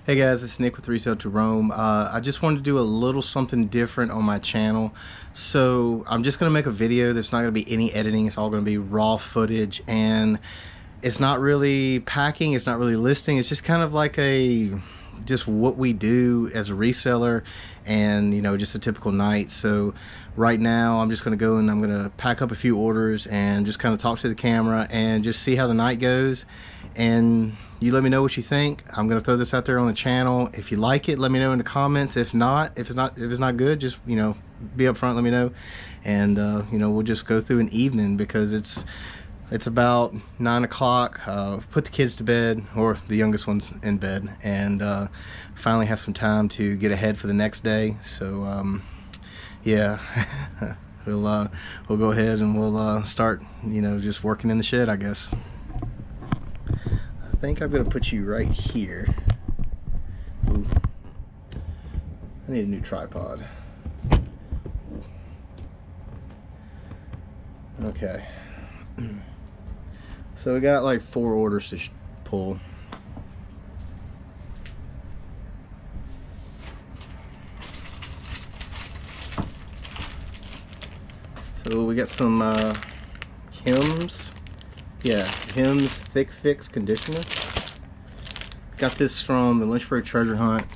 Hey guys, it's Nick with Resell2Roam. I just wanted to do a little something different on my channel. So I'm just going to make a video. There's not going to be any editing. It's all going to be raw footage, and it's not really packing. It's not really listing. It's just kind of like just what we do as a reseller, and just a typical night. So right now I'm just going to go and I'm going to pack up a few orders and just kind of talk to the camera and just see how the night goes. And you let me know what you think. I'm gonna throw this out there on the channel. If you like it, let me know in the comments. If it's not good, just be upfront, let me know. And we'll just go through an evening, because it's about 9 o'clock. Put the kids to bed, or the youngest one's in bed, and finally have some time to get ahead for the next day. So yeah. we'll go ahead and we'll start just working in the shed, I guess. I think I'm gonna put you right here. Ooh. I need a new tripod. Okay. So we got like 4 orders to pull. So we got some Hims. Yeah, Hims Thick Fix Conditioner. Got this from the Lynchburg Treasure Hunt.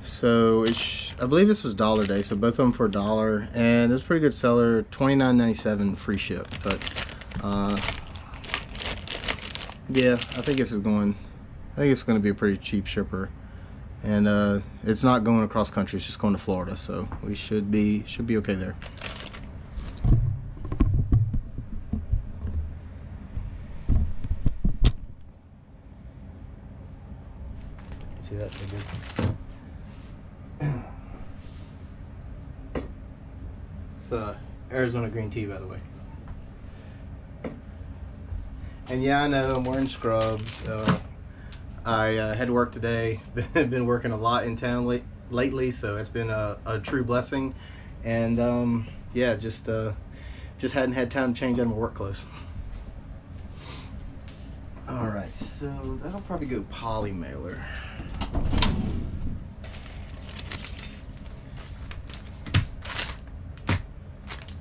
So I believe this was Dollar Day, so both of them for $1, and it's a pretty good seller. $29.97 free ship. But yeah, I think it's going to be a pretty cheap shipper, and it's not going across country. It's just going to Florida, so we should be okay there. See that? Good. It's Arizona green tea, by the way. And yeah, I know I'm wearing scrubs. I had to work today. Been working a lot in town lately, so it's been a true blessing. And yeah, just hadn't had time to change out of my work clothes. All right, so that'll probably go poly mailer.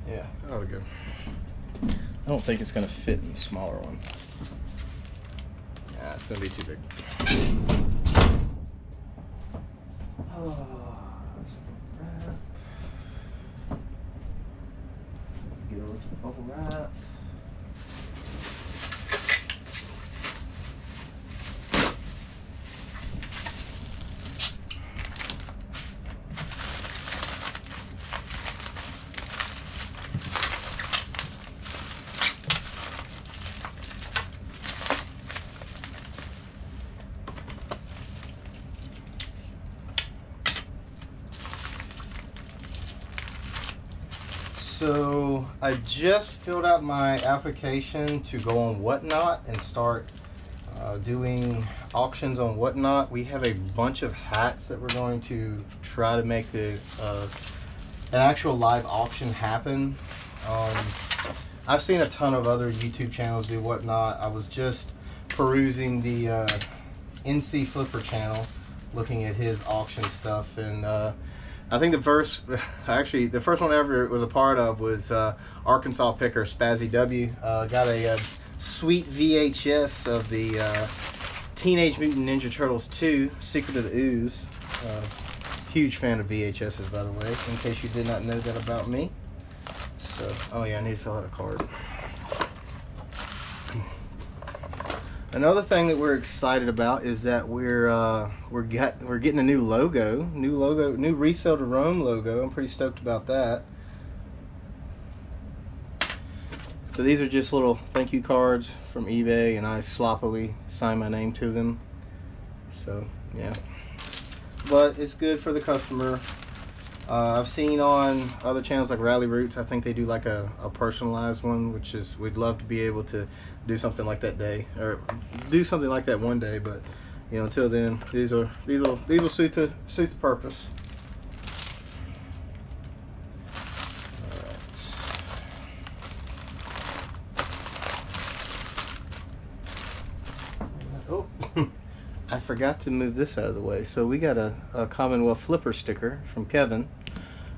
Yeah, that ought to go. I don't think it's going to fit in the smaller one. Yeah, it's going to be too big. Oh, that's a wrap. Get over to the bubble wrap. So I just filled out my application to go on Whatnot and start doing auctions on Whatnot. We have a bunch of hats that we're going to try to make an actual live auction happen. I've seen a ton of other YouTube channels do Whatnot. I was just perusing the NC Flipper channel, looking at his auction stuff, and I think the first one I ever was a part of was Arkansas picker SpazzyW. Got a sweet VHS of the Teenage Mutant Ninja Turtles 2, Secret of the Ooze. Huge fan of VHSs, by the way, in case you did not know that about me. So, oh yeah, I need to fill out a card. Another thing that we're excited about is that we're getting a new logo, new Resell2Roam logo. I'm pretty stoked about that. So these are just little thank you cards from eBay, and I sloppily sign my name to them. So yeah, but it's good for the customer. I've seen on other channels like Rally Roots, I think they do like a personalized one, which is, we'd love to be able to do something like that one day, but until then, these will suit the purpose. All right. Oh, I forgot to move this out of the way. So we got a Commonwealth flipper sticker from Kevin.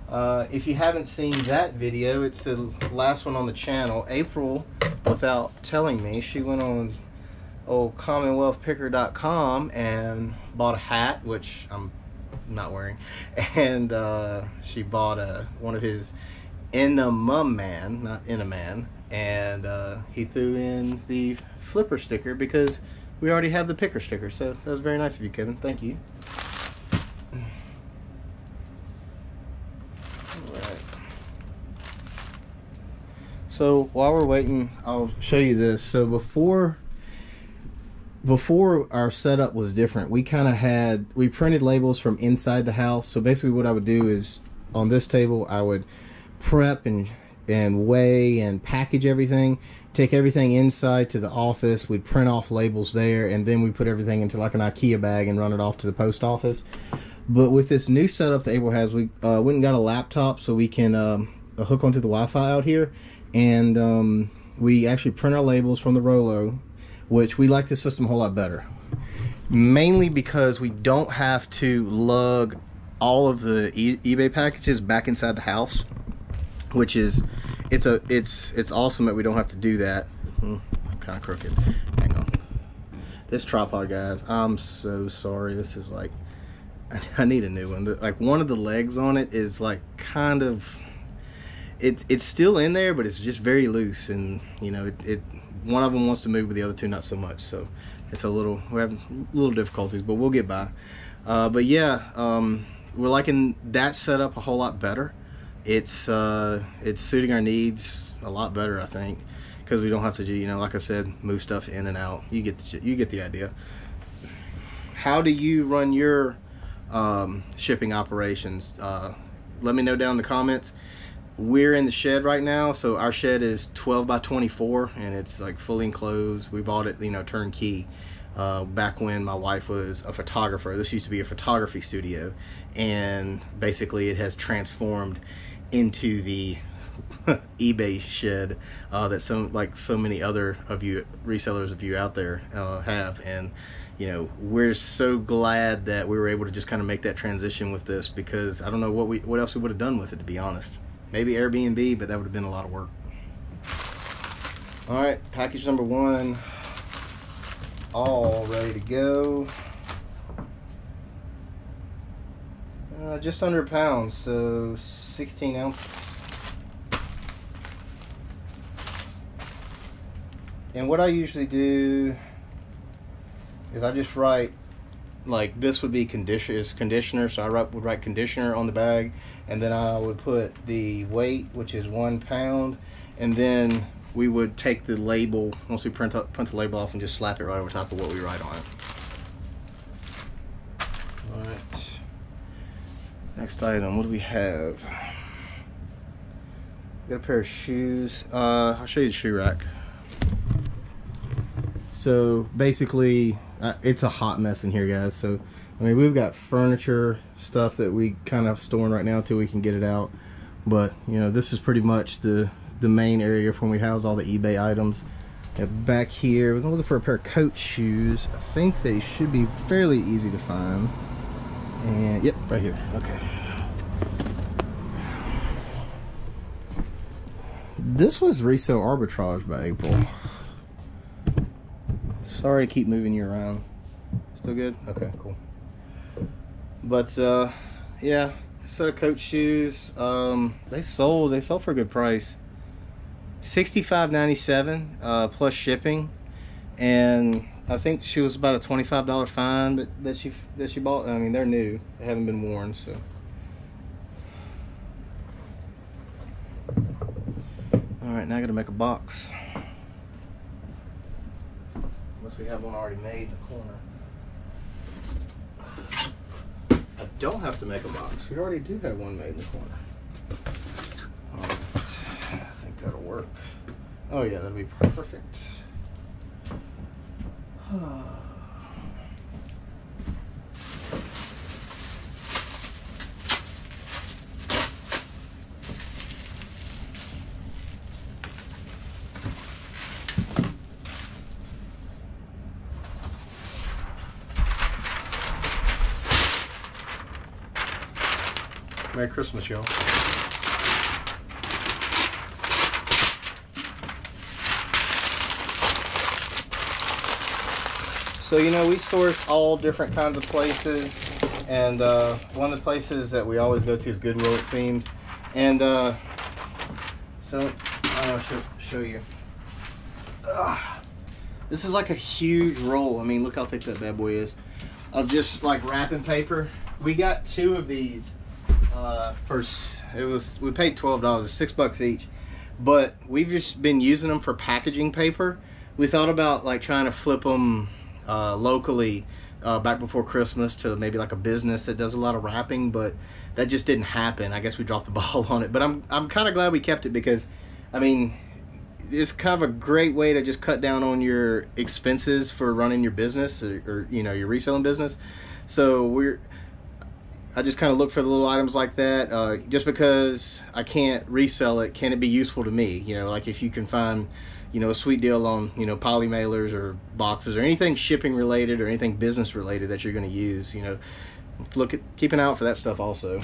If you haven't seen that video, it's the last one on the channel. April, without telling me, she went on old CommonwealthPicker.com and bought a hat, which I'm not wearing, and she bought one of his Enema Man, not Enaman, and he threw in the flipper sticker because we already have the picker sticker. So that was very nice of you, Kevin. Thank you. Alright. So while we're waiting, I'll show you this. So before our setup was different, we printed labels from inside the house. So basically what I would do is, on this table, I would prep and weigh and package everything, take everything inside to the office. We'd print off labels there, and then we put everything into like an IKEA bag and run it off to the post office. But with this new setup that April has, we went and got a laptop so we can hook onto the Wi-Fi out here, and we actually print our labels from the Rolo, which we like this system a whole lot better, mainly because we don't have to lug all of the eBay packages back inside the house, which is it's awesome that we don't have to do that. I'm kind of crooked. Hang on. This tripod, guys, I'm so sorry. This is like, I need a new one. Like, one of the legs on it is like kind of, it's still in there, but it's just very loose, and you know, one of them wants to move, but the other two not so much. So it's we're having little difficulties, but we'll get by. But yeah, we're liking that setup a whole lot better. It's suiting our needs a lot better, I think, because we don't have to do, you know, like I said, move stuff in and out. You get the idea. How do you run your shipping operations? Let me know down in the comments. We're in the shed right now, so our shed is 12 by 24, and it's like fully enclosed. We bought it, you know, turnkey, back when my wife was a photographer. This used to be a photography studio, and basically it has transformed into the eBay shed that so many other of you resellers of you out there have. And you know, we're so glad that we were able to just kind of make that transition with this, because I don't know what else we would have done with it, to be honest. Maybe Airbnb, but that would have been a lot of work. All right, package number 1, all ready to go. Just under a pound, so 16 ounces. And what I usually do is I just write, like, this would be conditioner, so I would write conditioner on the bag, and then I would put the weight, which is 1 pound, and then we would take the label, once we print the label off, and just slap it right over top of what we write on it. All right. Next item, what do we have? We got a pair of shoes. I'll show you the shoe rack. So basically, it's a hot mess in here, guys. So I mean, we've got furniture stuff that we kind of storing right now until we can get it out. But you know, this is pretty much the main area from where we house all the eBay items. And back here, we're gonna look for a pair of Coach shoes. I think they should be fairly easy to find. And yep, right here. Okay. This was Resell Arbitrage by April. Sorry to keep moving you around. Still good? Okay, cool. But yeah, set of Coach shoes. They sold for a good price. $65.97 plus shipping, and I think she was about a $25 fine that she bought. I mean, they're new; they haven't been worn. So, all right, now I got to make a box. Unless we have one already made in the corner. I don't have to make a box. We already do have one made in the corner. All right, I think that'll work. Oh yeah, that'll be perfect. Merry Christmas, y'all. So, you know, we source all different kinds of places, and one of the places that we always go to is Goodwill, it seems. And so I'll show you. This is like a huge roll. I mean, look how thick that bad boy is, of just like wrapping paper. We got 2 of these we paid $12, $6 each, but we've just been using them for packaging paper. We thought about like trying to flip them locally back before Christmas to maybe like a business that does a lot of wrapping, but that just didn't happen. I guess we dropped the ball on it, but I'm kind of glad we kept it, because I mean, it's kind of a great way to just cut down on your expenses for running your business, or you know, your reselling business. So I just kind of look for the little items like that. Just because I can't resell it, can it be useful to me? You know, like if you can find, you know, a sweet deal on, you know, poly mailers or boxes or anything shipping related or anything business related that you're going to use, you know, keep an eye out for that stuff also.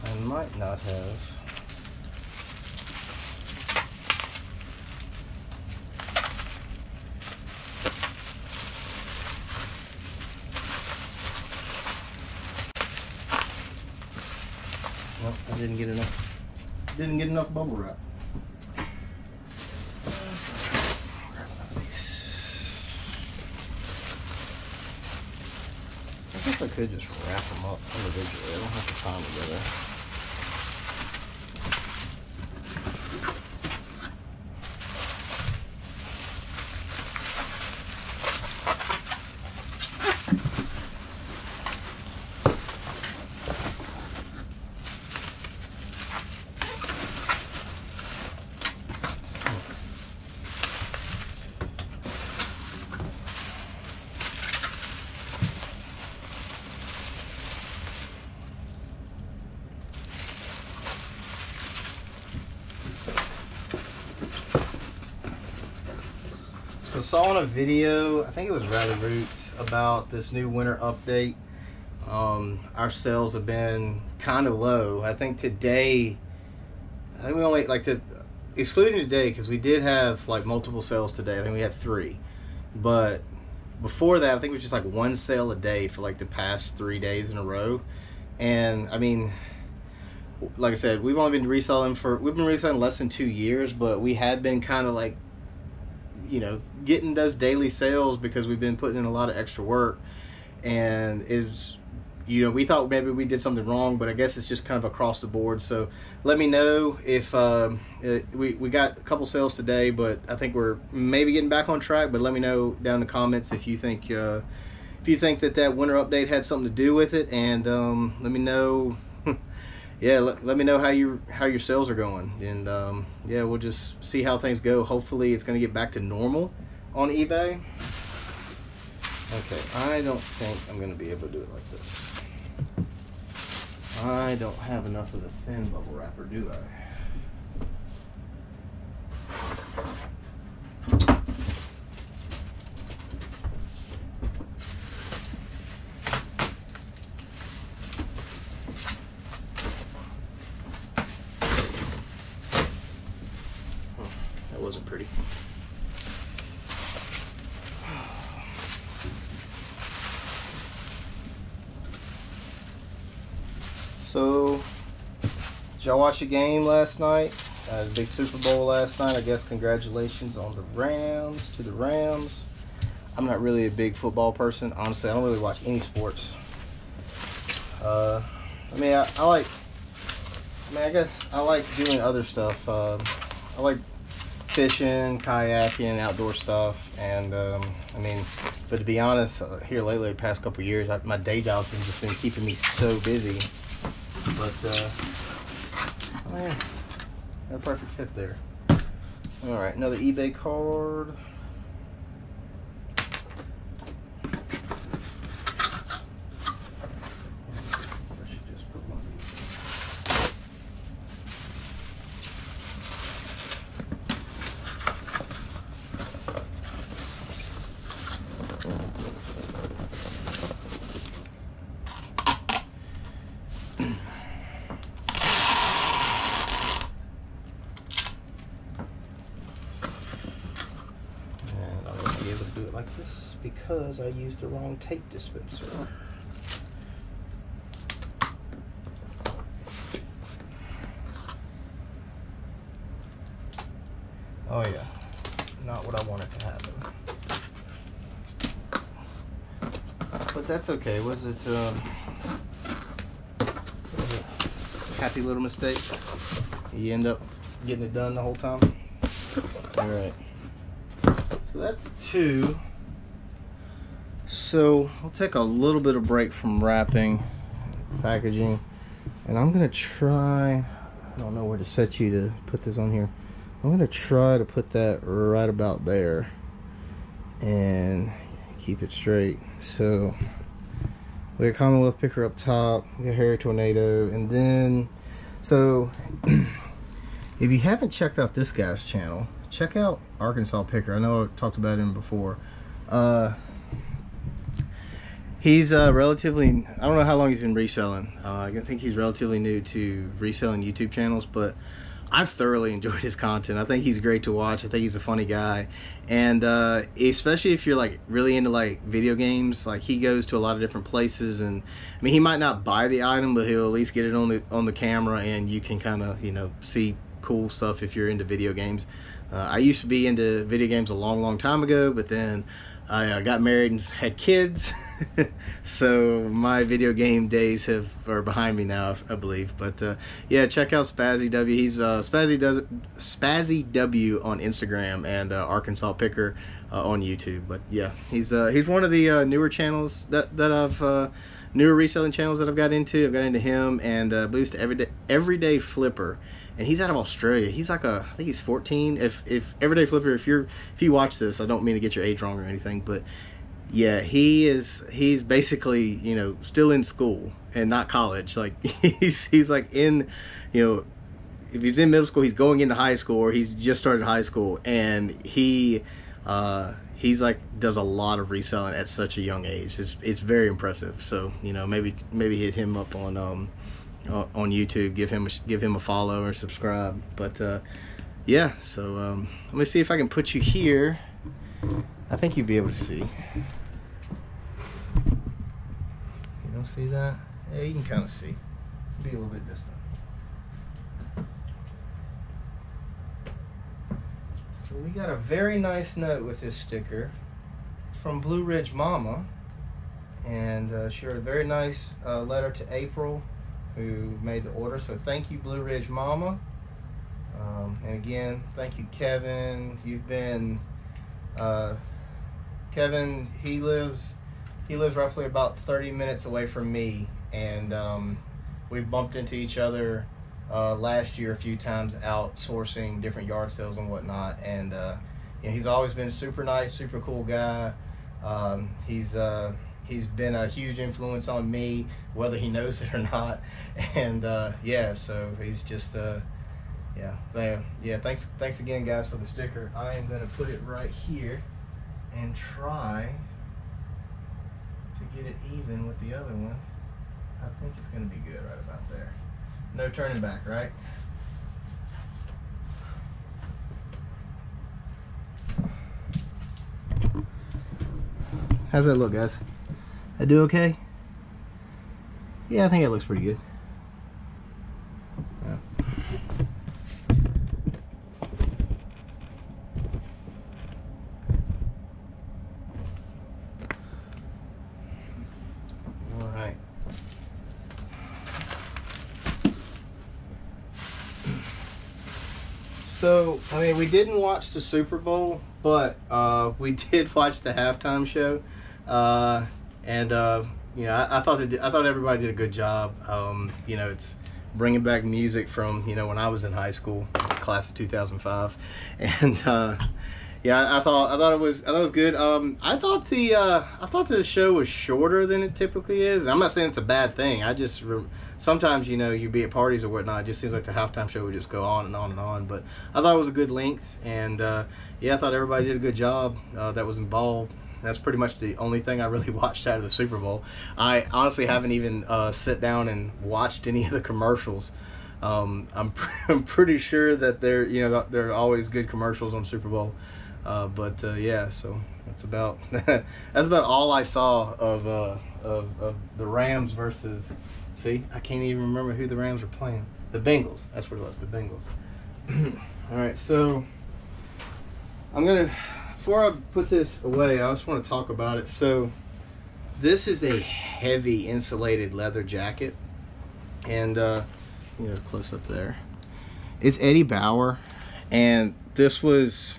I might not have. Well, I didn't get enough bubble wrap. I guess I could just wrap them up individually. I don't have to tie them together. I saw in a video, I think it was Rally Roots, about this new winter update. Our sales have been kind of low. I think today, I think we only, like, excluding today, because we did have like multiple sales today. I think we had 3, but before that, I think it was just like 1 sale a day for like the past 3 days in a row. And I mean, like I said, we've been reselling less than 2 years, but we had been kind of like, you know, getting those daily sales because we've been putting in a lot of extra work. And it's, you know, we thought maybe we did something wrong, but I guess it's just kind of across the board. So let me know if we got a couple sales today, but I think we're maybe getting back on track. But let me know down in the comments if you think that winter update had something to do with it, and let me know. Yeah, let me know how your sales are going, and yeah, we'll just see how things go. Hopefully it's going to get back to normal on eBay. Okay, I don't think I'm going to be able to do it like this. I don't have enough of the thin bubble wrapper, do I? That wasn't pretty. So, did y'all watch the game last night? The big Super Bowl last night. I guess congratulations on the Rams, to the Rams. I'm not really a big football person. Honestly, I don't really watch any sports. I guess I like doing other stuff. I like fishing, kayaking, outdoor stuff, and but to be honest, here lately, the past couple of years, my day job's been keeping me so busy. But oh yeah, got a perfect fit there. All right, another eBay card. I should just put one of these. This is because I used the wrong tape dispenser. Oh yeah, not what I wanted to happen. But that's okay. Was it happy little mistakes? You end up getting it done the whole time? All right. So that's 2. So I'll take a little bit of break from wrapping, packaging, and I'm gonna try, I don't know where to set you to put this on here. I'm gonna try to put that right about there and keep it straight. So we got Commonwealth Picker up top, we got Harry Tornado, and then, so if you haven't checked out this guy's channel, check out Arkansas Picker. I know I talked about him before. He's relatively, I don't know how long he's been reselling. I think he's relatively new to reselling YouTube channels, but I've thoroughly enjoyed his content. I think he's great to watch. I think he's a funny guy, and especially if you're like really into like video games, like he goes to a lot of different places, and I mean he might not buy the item, but he'll at least get it on the camera, and you can kind of, you know, see cool stuff if you're into video games. I used to be into video games a long time ago, but then I got married and had kids. So my video game days are behind me now, I believe. But yeah, check out SpazzyW. He's SpazzyW on Instagram, and Arkansas Picker on YouTube. But yeah, he's one of the newer channels that I've newer reselling channels that I've got into. I've got into him, and I believe it's Everyday Flipper. And he's out of Australia. He's like I think he's 14. If Everyday Flipper, if you watch this, I don't mean to get your age wrong or anything, but yeah, he's basically, you know, still in school and not college. Like he's like in, you know, if he's in middle school, he's going into high school, or he's just started high school, and he's like does a lot of reselling at such a young age. It's very impressive. So, you know, maybe hit him up on YouTube, give him a follow or subscribe. But yeah, so let me see if I can put you here. I think you'll be able to see. You don't see that? Yeah, you can kind of see. Be a little bit distant. So we got a very nice note with this sticker from Blue Ridge Mama, and she wrote a very nice letter to April, who made the order. So thank you, Blue Ridge Mama. And again, thank you, Kevin. You've been Kevin, he lives roughly about 30 minutes away from me, and we've bumped into each other last year a few times out sourcing different yard sales and whatnot. And you know, he's always been super nice, super cool guy. He's been a huge influence on me, whether he knows it or not. And yeah, so he's just yeah, thanks again, guys, for the sticker. I am going to put it right here and try to get it even with the other one. I think it's going to be good right about there. No turning back, right? How's that look, guys? I do okay? Yeah, I think it looks pretty good. Yeah. All right. So, I mean, we didn't watch the Super Bowl, but we did watch the halftime show. And you know, I thought everybody did a good job. You know, it's bringing back music from, you know, when I was in high school, class of 2005, and yeah, I thought it was good. I thought the show was shorter than it typically is. I'm not saying it's a bad thing. I just sometimes, you know, you be at parties or whatnot, it just seems like the halftime show would just go on and on and on. But I thought it was a good length, and yeah, I thought everybody did a good job that was involved. That's pretty much the only thing I really watched out of the Super Bowl. I honestly haven't even sat down and watched any of the commercials. I'm pretty sure that there are always good commercials on Super Bowl. But yeah, so It's about that's about all I saw of the Rams versus. See, I can't even remember who the Rams were playing. The Bengals. That's what it was. The Bengals. All right, so I'm gonna, before I put this away, I just want to talk about it. So this is a heavy insulated leather jacket, and close up there. It's Eddie Bauer, and this was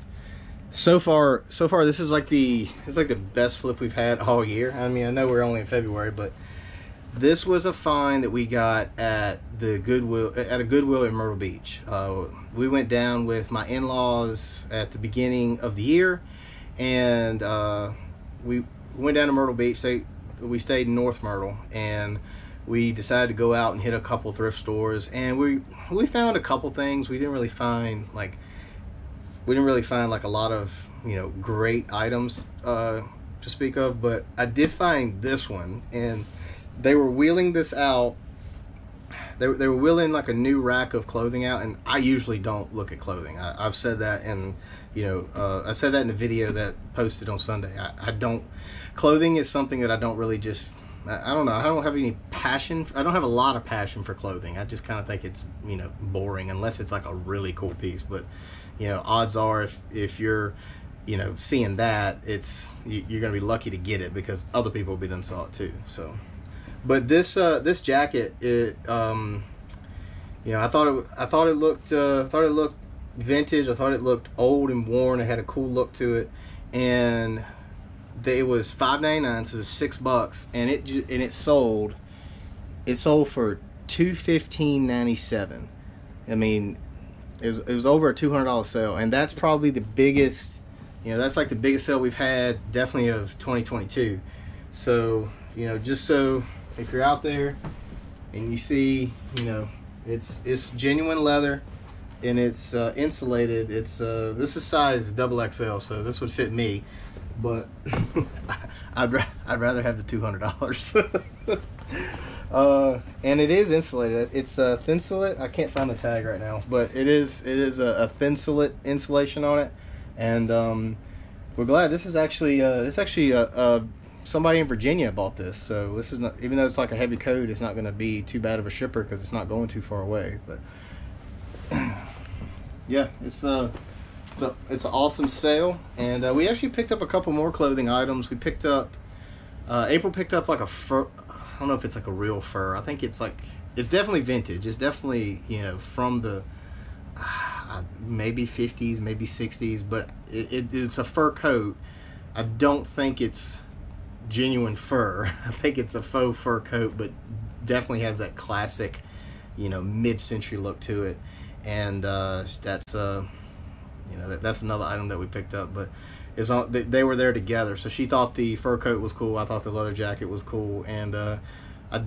so far this is like the best flip we've had all year. I mean, I know we're only in February, but this was a find that we got at a Goodwill in Myrtle Beach. We went down with my in-laws at the beginning of the year, and we went down to Myrtle Beach. We stayed in North Myrtle, and we decided to go out and hit a couple thrift stores, and we found a couple things. We didn't really find like a lot of great items to speak of, but I did find this one, and they were wheeling this out. They were wheeling like a new rack of clothing out, and I usually don't look at clothing. I've said that, and I said that in the video that posted on Sunday. I don't. Clothing is something that I don't really just. I don't know. I don't have any passion. I don't have a lot of passion for clothing. I just kind of think it's boring unless it's like a really cool piece. But odds are if you're seeing that, you're gonna be lucky to get it because other people will be done saw it too. So. But this jacket, I thought it looked vintage. I thought it looked old and worn. It had a cool look to it, and it was $5.99, so it was $6, and it sold for $215.97. I mean, it was over a $200 sale, and that's probably the biggest. That's like the biggest sale we've had, definitely of 2022. So just so. If you're out there and you see, it's genuine leather and it's insulated. It's this is size XXL, so this would fit me, but I'd rather have the $200. And it is insulated. It's Thinsulate. I can't find the tag right now, but it is a Thinsulate insulation on it, and we're glad. This is actually somebody in Virginia bought this, so this is not, even though it's like a heavy coat, it's not going to be too bad of a shipper because it's not going too far away. But yeah, it's an awesome sale, and we actually picked up a couple more clothing items. We picked up April picked up like a fur. I don't know if it's like a real fur. I think it's definitely vintage. It's definitely from the maybe 50s, maybe 60s, but it's a fur coat. I don't think it's genuine fur. I think it's a faux fur coat, but definitely has that classic mid-century look to it, and that's another item that we picked up. But they were there together, so she thought the fur coat was cool, I thought the leather jacket was cool, and I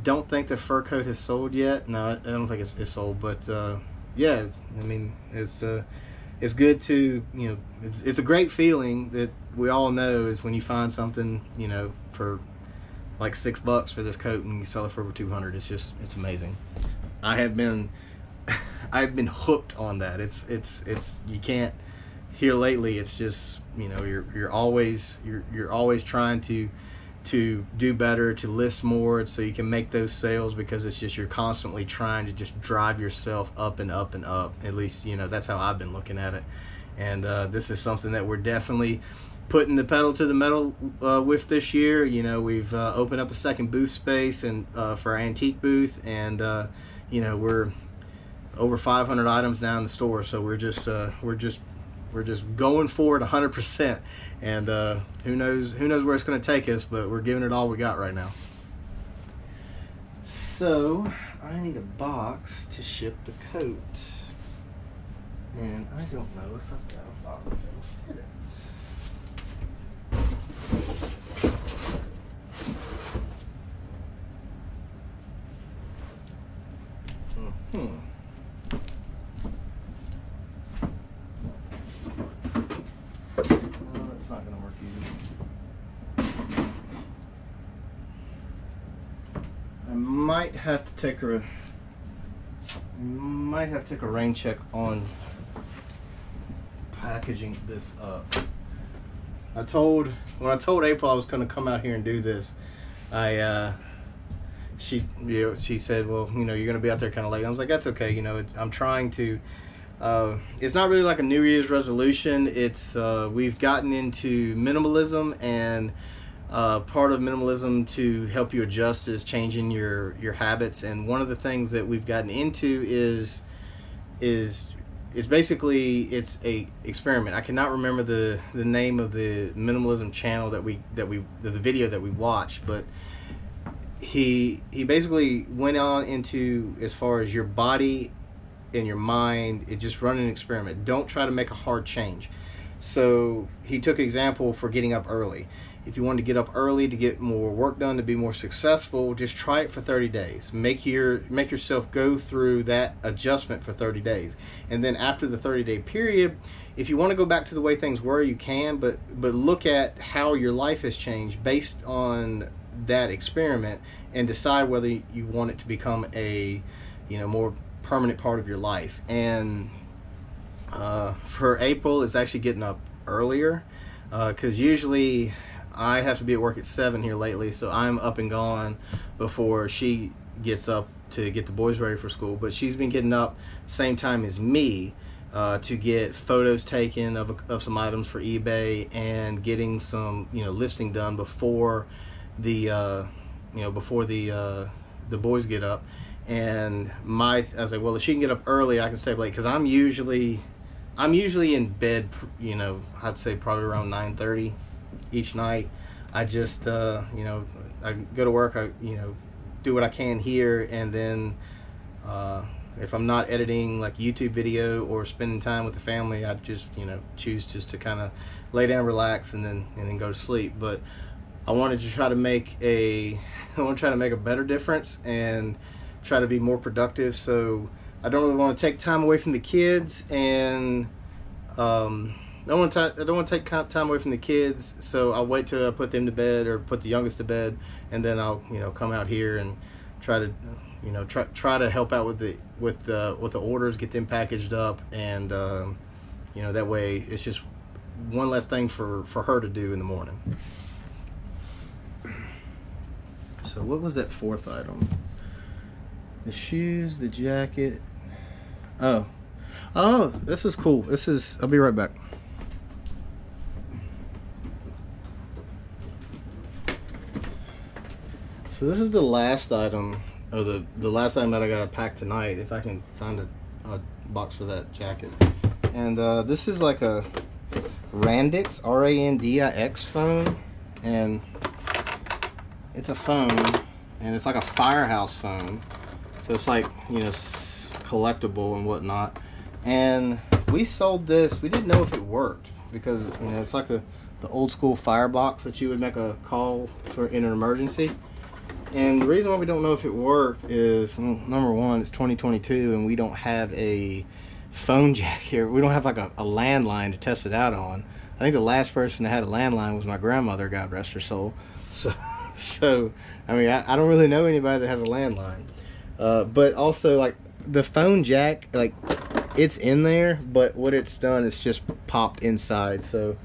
don't think the fur coat has sold yet. No, I don't think it's sold, but yeah, I mean, it's good to, it's a great feeling that we all know is when you find something, for like $6 for this coat and you sell it for over $200. It's amazing. I've been hooked on that. It's you can't, here lately, it's just, you're always trying to do better, to list more so you can make those sales, because it's just, you're constantly trying to just drive yourself up and up and up. At least, that's how I've been looking at it. And this is something that we're definitely putting the pedal to the metal with this year. We've opened up a second booth space and for our antique booth, and we're over 500 items now in the store, so we're just going for it 100%, and who knows where it's going to take us, but we're giving it all we got right now. So I need a box to ship the coat, and I don't know if I've got a box that'll fit it. That's not going to work either. I might have to take a rain check on packaging this up. when I told April I was going to come out here and do this, she said, well, you're going to be out there kind of late. I was like, that's okay. I'm trying to. It's not really like a New Year's resolution. It's we've gotten into minimalism, and part of minimalism to help you adjust is changing your habits. And one of the things that we've gotten into is basically, it's a experiment. I cannot remember the name of the minimalism channel the video that we watched, but he basically went on into, as far as your body and your mind, it just run an experiment. Don't try to make a hard change. So he took example for getting up early. If you want to get up early to get more work done, to be more successful, just try it for 30 days. Make yourself go through that adjustment for 30 days. And then after the 30-day period, if you want to go back to the way things were, you can, but look at how your life has changed based on that experiment, and decide whether you want it to become a more permanent part of your life. And for April, it's actually getting up earlier, because usually I have to be at work at 7 here lately, so I'm up and gone before she gets up to get the boys ready for school. But she's been getting up same time as me to get photos taken of some items for eBay, and getting some listing done before the the boys get up. And I was like, well, if she can get up early, I can stay late, because I'm usually in bed, I'd say probably around 9:30 each night. I just I go to work, I do what I can here, and then if I'm not editing like YouTube video or spending time with the family, I just choose just to kind of lay down, relax, and then go to sleep. But I wanted to try to make a better difference and try to be more productive. So I don't really want to take time away from the kids, and I don't want to take time away from the kids. So I'll wait till I put them to bed, or put the youngest to bed, and then I'll come out here and try to help out with the orders, get them packaged up, and that way it's just one less thing for her to do in the morning. So what was that fourth item? The shoes, the jacket. Oh, this is cool. I'll be right back. So this is the last item, or the last item that I gotta pack tonight, if I can find a box for that jacket. And this is like a Randix, R-A-N-D-I-X phone, and it's a phone, and it's like a Firehouse phone. So it's like, collectible and whatnot. And we sold this. We didn't know if it worked, because it's like the old school firebox that you would make a call for in an emergency. And the reason why we don't know if it worked is, well, number one, it's 2022 and we don't have a phone jack here. We don't have like a landline to test it out on. I think the last person that had a landline was my grandmother, God rest her soul. So I mean, I don't really know anybody that has a landline. But also, like, the phone jack, like, it's in there, but what it's done is just popped inside. So,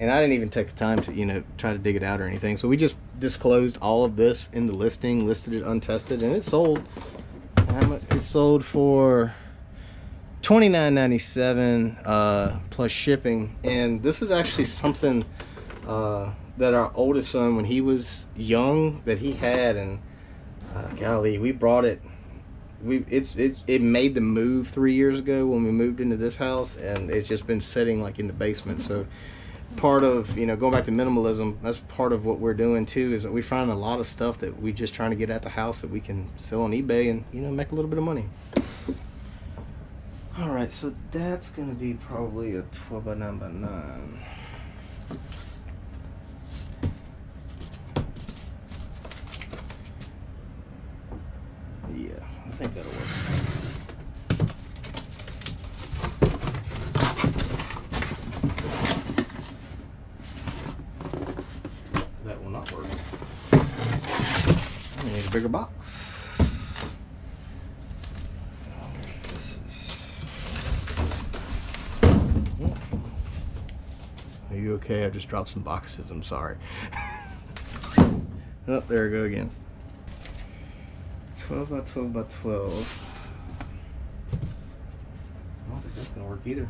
and I didn't even take the time to try to dig it out or anything. So we just disclosed all of this in the listing, listed it untested, and it sold. It sold for $29.97 plus shipping. And this is actually something that our oldest son, when he was young, that he had, and golly, we brought it. It made the move 3 years ago when we moved into this house, and it's just been sitting like in the basement. So part of going back to minimalism, that's part of what we're doing too, is that we find a lot of stuff that we just trying to get at the house that we can sell on eBay and make a little bit of money. All right, so that's gonna be probably a 12 by 9 by 9. Yeah, I think that'll work. That will not work. I need a bigger box. Are you okay. I just dropped some boxes. I'm sorry. Oh, there I go again. 12 by 12 by 12. I don't think that's gonna work either.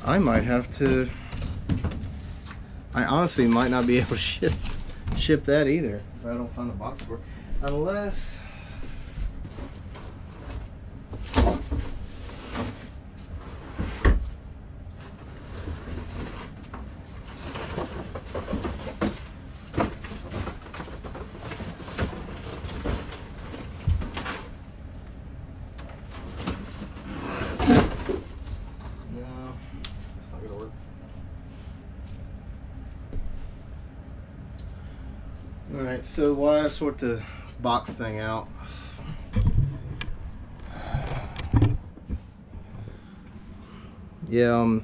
I might have to. I honestly might not be able to ship that either if I don't find the box for it. Unless. Alright, so while I sort the box thing out, yeah,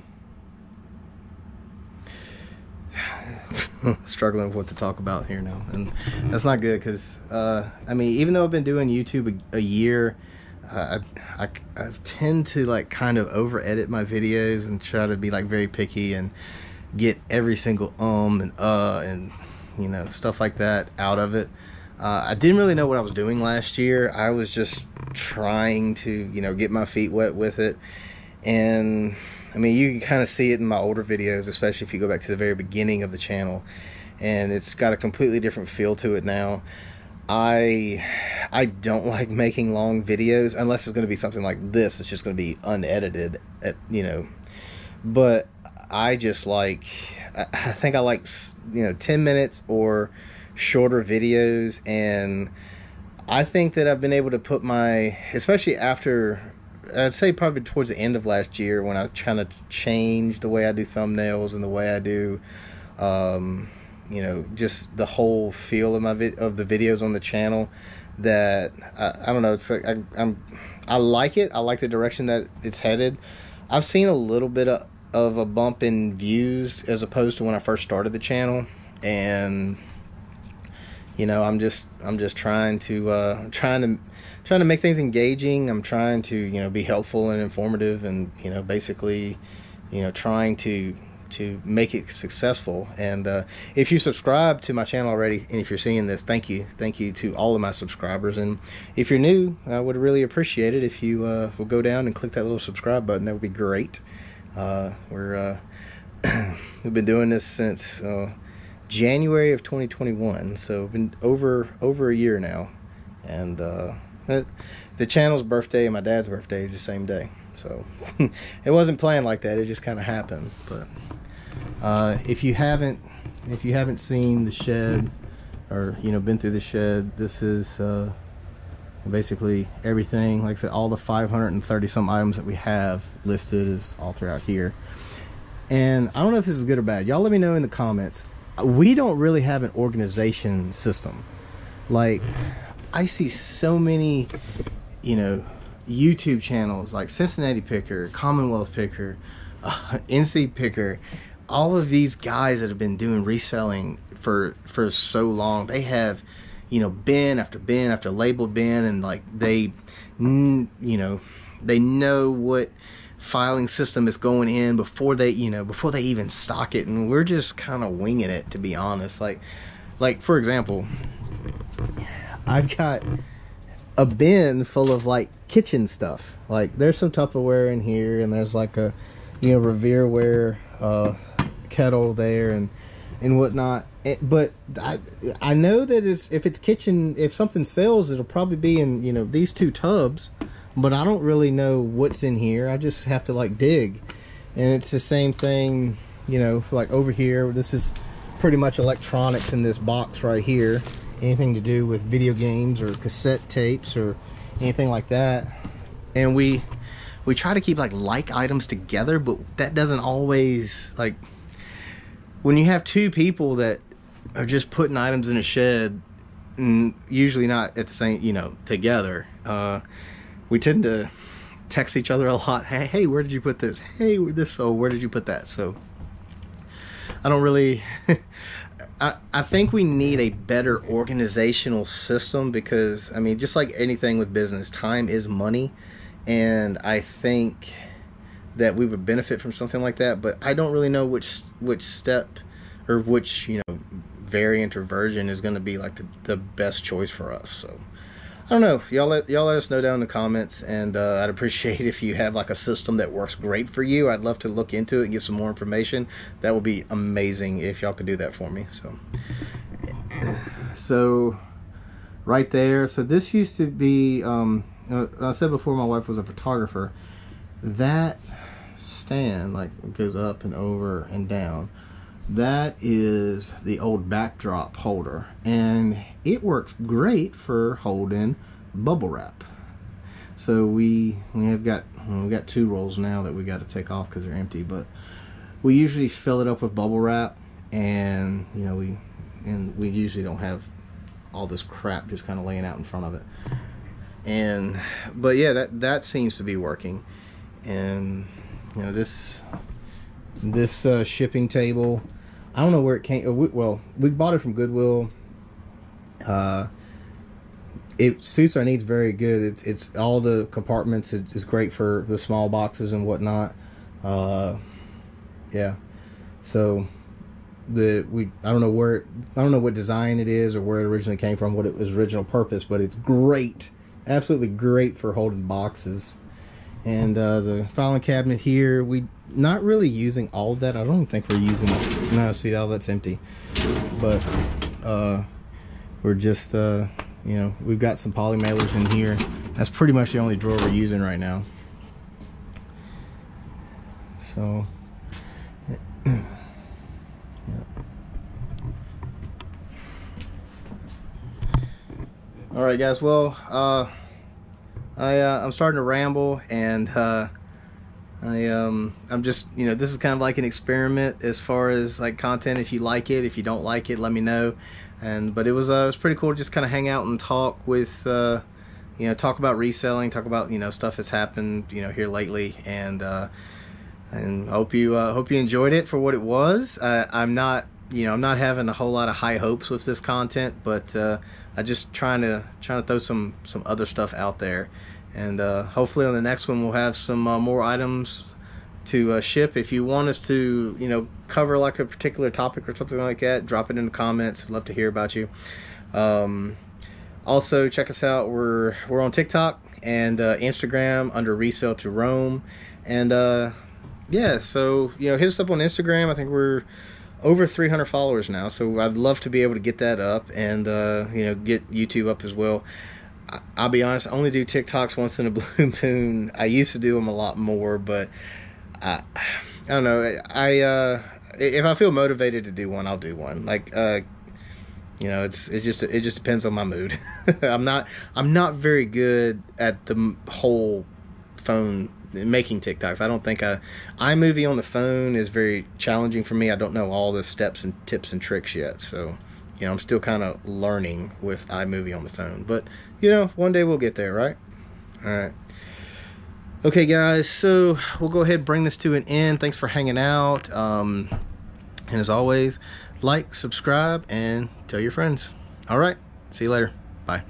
struggling with what to talk about here now, and that's not good because I mean, even though I've been doing YouTube a year, I tend to like kind of over edit my videos and try to be like very picky and get every single and you know, stuff like that out of it. I didn't really know what I was doing last year. I was just trying to, you know, get my feet wet with it. And I mean, you can kind of see it in my older videos, especially if you go back to the very beginning of the channel, and it's got a completely different feel to it now. I don't like making long videos unless it's going to be something like this. It's just going to be unedited, you know. But I just like, I think I like, you know, 10 minutes or shorter videos. And I think that I've been able to put my, especially after, I'd say probably towards the end of last year, when I was trying to change the way I do thumbnails and the way I do, you know, just the whole feel of my of the videos on the channel, that I don't know, it's like I like it. I like the direction that it's headed. I've seen a little bit of a bump in views as opposed to when I first started the channel, and you know, I'm just trying to make things engaging. I'm trying to, you know, be helpful and informative, and, you know, basically, you know, trying to make it successful. And if you subscribe to my channel already, and if you're seeing this, thank you to all of my subscribers. And if you're new, I would really appreciate it if you will go down and click that little subscribe button. That would be great. We've been doing this since January of 2021, so it's been over a year now. And the channel's birthday and my dad's birthday is the same day, so it wasn't planned like that. It just kind of happened. But if you haven't seen the shed, or, you know, been through the shed, this is basically everything. Like I said, all the 530 some items that we have listed is all throughout here. And I don't know if this is good or bad. Y'all let me know in the comments. We don't really have an organization system. Like, I see so many, you know, YouTube channels like Cincinnati Picker, Commonwealth Picker, NC Picker, all of these guys that have been doing reselling for so long. They have, you know, bin after bin after label bin, and like they, you know, they know what filing system is going in before they, you know, before they even stock it. And we're just kind of winging it, to be honest. Like for example, I've got a bin full of like kitchen stuff. Like there's some Tupperware in here, and there's like a, you know, Revereware kettle there and whatnot. But I know that if it's kitchen, if something sells, it'll probably be in, you know, these two tubs. But I don't really know what's in here. I just have to like dig. And it's the same thing, you know, like over here. This is pretty much electronics in this box right here. Anything to do with video games or cassette tapes or anything like that. And we try to keep like items together, but that doesn't always, like, when you have two people that are just putting items in a shed, and usually not at the same, you know, together, we tend to text each other a lot. Hey, where did you put this? Hey, this, so where did you put that? So I don't really I think we need a better organizational system, because I mean, just like anything with business, time is money. And I think that we would benefit from something like that, but I don't really know which step or which, you know, variant or version is going to be like the best choice for us. So I don't know. Y'all let us know down in the comments, and I'd appreciate if you have like a system that works great for you. I'd love to look into it and get some more information. That would be amazing if y'all could do that for me. So right there. So this used to be, I said before, my wife was a photographer. That stand like goes up and over and down. That is the old backdrop holder, and it works great for holding bubble wrap. So we got 2 rolls now that we got to take off because they're empty, but we usually fill it up with bubble wrap, and you know, we usually don't have all this crap just kind of laying out in front of it. But yeah, that seems to be working. And you know, this shipping table, I don't know where it came. Well, we bought it from Goodwill. It suits our needs very good. It's all the compartments. It's great for the small boxes and whatnot. Yeah. So I don't know what design it is or where it originally came from, what it was original purpose, but it's great, absolutely great for holding boxes. And the filing cabinet here, we not really using all of that. I don't think we're using it. No, see, all that's empty. But we're just you know, we've got some poly mailers in here. That's pretty much the only drawer we're using right now. So yeah. All right, guys. Well, I'm starting to ramble, and I'm just, you know, this is kind of like an experiment as far as like content. If you like it, if you don't like it, let me know. But it was pretty cool to just kind of hang out and talk with, you know, talk about reselling, talk about, you know, stuff that's happened, you know, here lately, and hope you enjoyed it for what it was. I'm not having a whole lot of high hopes with this content, but I just trying to throw some other stuff out there, and hopefully on the next one we'll have some more items to ship. If you want us to, you know, cover like a particular topic or something like that, drop it in the comments. I'd love to hear about you. Also check us out. We're on TikTok and Instagram under Resell2Roam, and yeah, so, you know, hit us up on Instagram. I think we're over 300 followers now, so I'd love to be able to get that up, and you know, get YouTube up as well. I'll be honest, I only do TikToks once in a blue moon. I used to do them a lot more, but I don't know. If I feel motivated to do one, I'll do one. Like you know, it just depends on my mood. I'm not very good at the whole phone making TikToks. I don't think iMovie on the phone is very challenging for me. I don't know all the steps and tips and tricks yet, so, you know, I'm still kind of learning with iMovie on the phone, but, you know, one day we'll get there, right? All right. Okay, guys, so we'll go ahead and bring this to an end. Thanks for hanging out, and as always, like, subscribe, and tell your friends. All right, see you later. Bye.